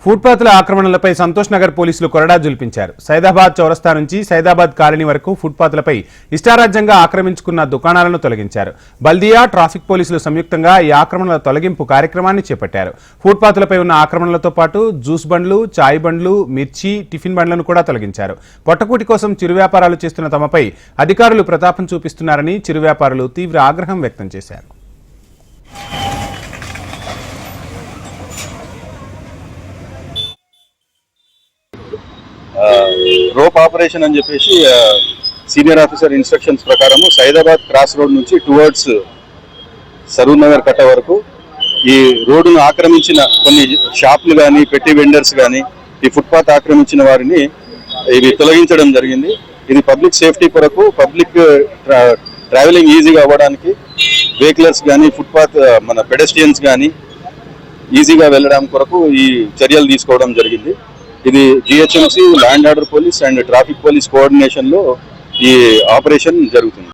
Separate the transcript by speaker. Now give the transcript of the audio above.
Speaker 1: ఫుట్పాత్ల ఆక్రమణలపై సంతోష్ నగర్ పోలీసులు కొరడా జుల్పించారు. సైదాబాద్ చౌరస్తా నుంచి సైదాబాద్ కాలనీ వరకు ఫుట్పాత్లపై ఇష్టారాజ్యంగా ఆక్రమించుకున్న దుకాణాలను తొలగించారు. బల్దియా, ట్రాఫిక్ పోలీసులు సంయుక్తంగా ఈ ఆక్రమణల తొలగింపు కార్యక్రమాన్ని చేపట్టారు. ఫుట్పాత్లపై ఉన్న ఆక్రమణలతో పాటు జ్యూస్ బండ్లు, చాయ్ బండ్లు, మిర్చి, టిఫిన్ బండ్లను కూడా తొలగించారు. పొట్టకూటి కోసం చిరు వ్యాపారాలు చేస్తున్న తమపై అధికారులు ప్రతాపం చూపిస్తున్నారని చిరు వ్యాపారులు తీవ్ర ఆగ్రహం వ్యక్తం చేశారు.
Speaker 2: రోప్ ఆపరేషన్ అని చెప్పేసి సీనియర్ ఆఫీసర్ ఇన్స్ట్రక్షన్స్ ప్రకారము సైదాబాద్ క్రాస్ రోడ్ నుంచి టువర్డ్స్ సరూర్ నగర్ కట్ట వరకు ఈ రోడ్డును ఆక్రమించిన కొన్ని షాపులు కానీ, పెట్టి వెండర్స్ కానీ, ఈ ఫుట్పాత్ ఆక్రమించిన వారిని ఇవి తొలగించడం జరిగింది. ఇది పబ్లిక్ సేఫ్టీ కొరకు, పబ్లిక్ ట్రావెలింగ్ ఈజీగా అవ్వడానికి, వెహికలర్స్ కానీ, ఫుట్పాత్ మన పెడెస్ట్రియన్స్ కానీ ఈజీగా వెళ్ళడం కొరకు ఈ చర్యలు తీసుకోవడం జరిగింది. ఇది GHMC, land order police and traffic police coordination లో ఈ ఆపరేషన్ జరుగుతుంది.